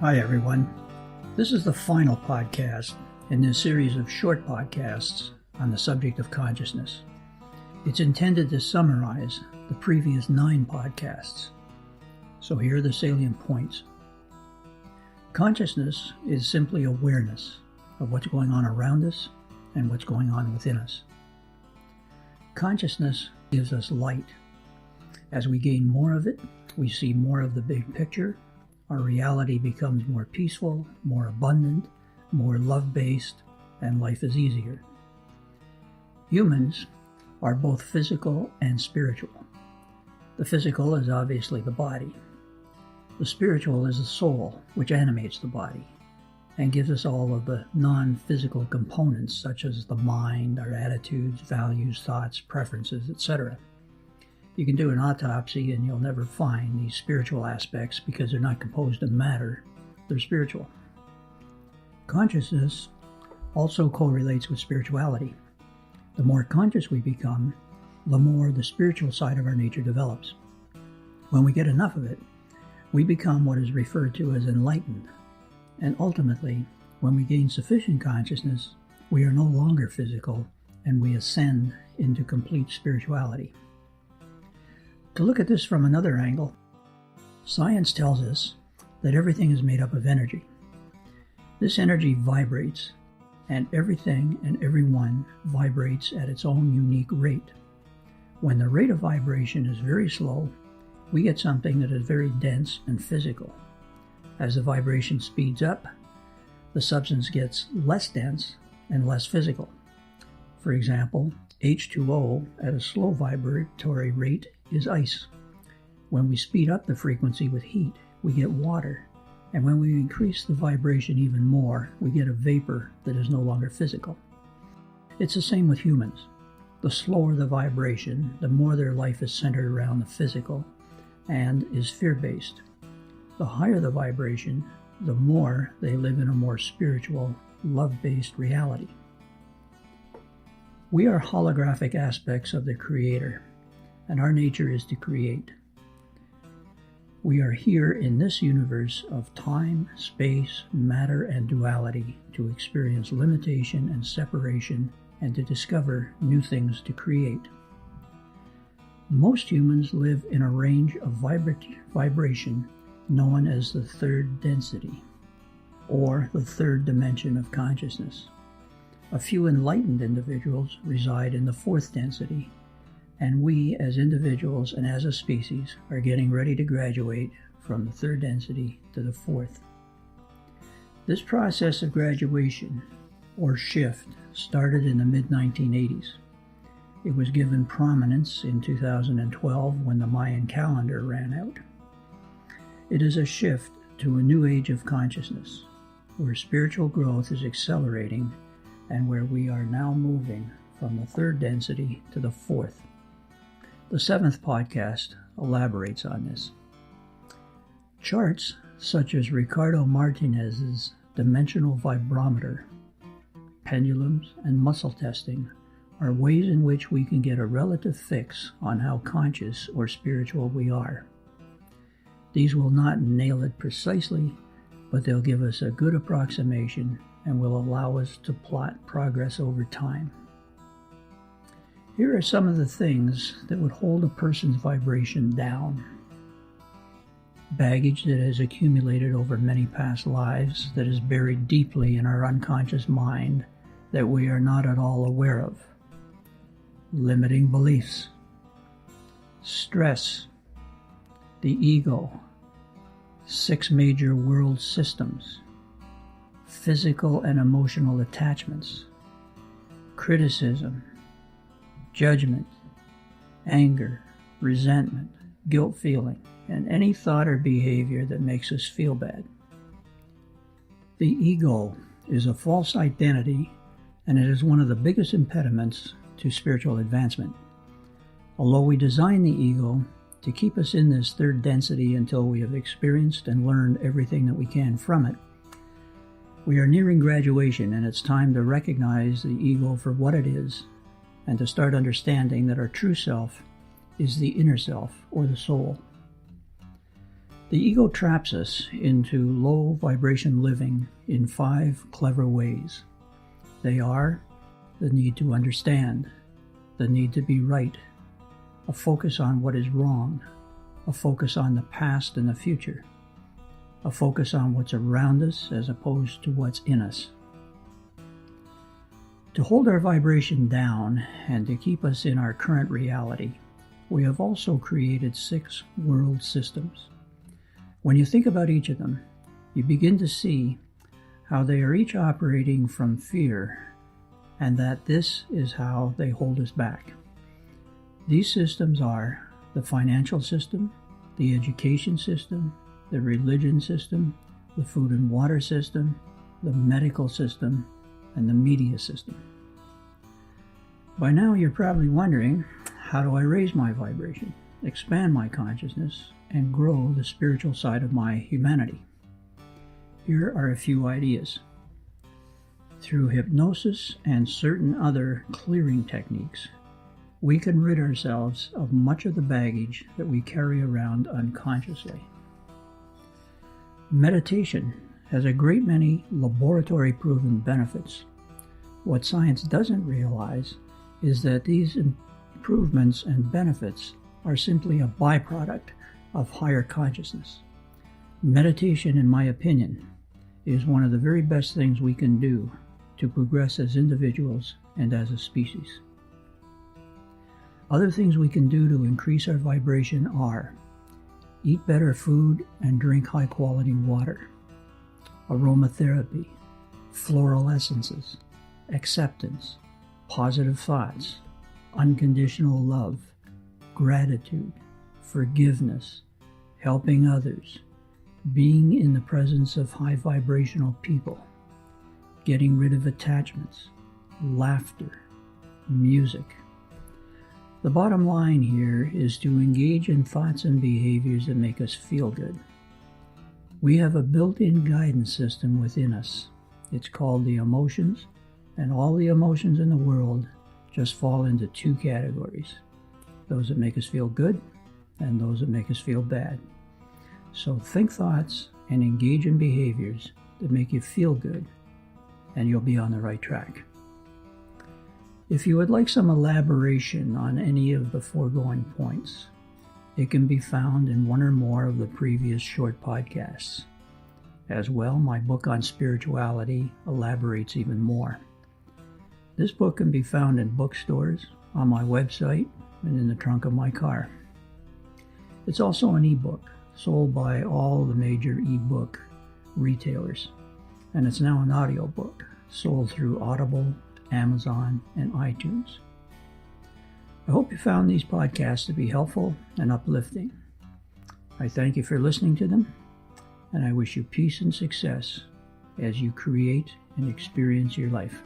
Hi, everyone. This is the final podcast in this series of short podcasts on the subject of consciousness. It's intended to summarize the previous 9 podcasts. So here are the salient points. Consciousness is simply awareness of what's going on around us and what's going on within us. Consciousness gives us light. As we gain more of it, we see more of the big picture. Our reality becomes more peaceful, more abundant, more love-based, and life is easier. Humans are both physical and spiritual. The physical is obviously the body. The spiritual is the soul, which animates the body and gives us all of the non-physical components such as the mind, our attitudes, values, thoughts, preferences, etc. You can do an autopsy and you'll never find these spiritual aspects because they're not composed of matter, they're spiritual. Consciousness also correlates with spirituality. The more conscious we become, the more the spiritual side of our nature develops. When we get enough of it, we become what is referred to as enlightened. And ultimately, when we gain sufficient consciousness, we are no longer physical and we ascend into complete spirituality. To look at this from another angle, science tells us that everything is made up of energy. This energy vibrates, and everything and everyone vibrates at its own unique rate. When the rate of vibration is very slow, we get something that is very dense and physical. As the vibration speeds up, the substance gets less dense and less physical. For example, H2O at a slow vibratory rate is ice. When we speed up the frequency with heat, we get water. And when we increase the vibration even more, we get a vapor that is no longer physical. It's the same with humans. The slower the vibration, the more their life is centered around the physical and is fear-based. The higher the vibration, the more they live in a more spiritual, love-based reality. We are holographic aspects of the Creator, and our nature is to create. We are here in this universe of time, space, matter, and duality to experience limitation and separation and to discover new things to create. Most humans live in a range of vibration known as the third density, or the third dimension of consciousness. A few enlightened individuals reside in the fourth density, and we as individuals and as a species are getting ready to graduate from the third density to the fourth. This process of graduation, or shift, started in the mid-1980s. It was given prominence in 2012 when the Mayan calendar ran out. It is a shift to a new age of consciousness, where spiritual growth is accelerating and where we are now moving from the third density to the fourth. The 7th podcast elaborates on this. Charts such as Ricardo Martinez's dimensional vibrometer, pendulums, and muscle testing are ways in which we can get a relative fix on how conscious or spiritual we are. These will not nail it precisely, but they'll give us a good approximation and will allow us to plot progress over time. Here are some of the things that would hold a person's vibration down. Baggage that has accumulated over many past lives that is buried deeply in our unconscious mind that we are not at all aware of. Limiting beliefs. Stress. The ego. 6 major world systems. Physical and emotional attachments. Criticism. Judgment, anger, resentment, guilt feeling, and any thought or behavior that makes us feel bad. The ego is a false identity, and it is one of the biggest impediments to spiritual advancement. Although we design the ego to keep us in this third density until we have experienced and learned everything that we can from it, we are nearing graduation, and it's time to recognize the ego for what it is and to start understanding that our true self is the inner self, or the soul. The ego traps us into low vibration living in 5 clever ways. They are the need to understand, the need to be right, a focus on what is wrong, a focus on the past and the future, a focus on what's around us as opposed to what's in us. To hold our vibration down and to keep us in our current reality, we have also created 6 world systems. When you think about each of them, you begin to see how they are each operating from fear, and that this is how they hold us back. These systems are the financial system, the education system, the religion system, the food and water system, the medical system, and the media system. By now you're probably wondering, how do I raise my vibration, expand my consciousness, and grow the spiritual side of my humanity? Here are a few ideas. Through hypnosis and certain other clearing techniques, we can rid ourselves of much of the baggage that we carry around unconsciously. Meditation has a great many laboratory-proven benefits. What science doesn't realize is that these improvements and benefits are simply a byproduct of higher consciousness. Meditation, in my opinion, is one of the very best things we can do to progress as individuals and as a species. Other things we can do to increase our vibration are eat better food and drink high-quality water, aromatherapy, floral essences, acceptance, positive thoughts, unconditional love, gratitude, forgiveness, helping others, being in the presence of high vibrational people, getting rid of attachments, laughter, music. The bottom line here is to engage in thoughts and behaviors that make us feel good. We have a built-in guidance system within us. It's called the emotions, and all the emotions in the world just fall into 2 categories: those that make us feel good and those that make us feel bad. So think thoughts and engage in behaviors that make you feel good, and you'll be on the right track. If you would like some elaboration on any of the foregoing points, it can be found in one or more of the previous short podcasts. As well, my book on spirituality elaborates even more. This book can be found in bookstores, on my website, and in the trunk of my car. It's also an ebook sold by all the major ebook retailers, and it's now an audiobook sold through Audible, Amazon, and iTunes. I hope you found these podcasts to be helpful and uplifting. I thank you for listening to them, and I wish you peace and success as you create and experience your life.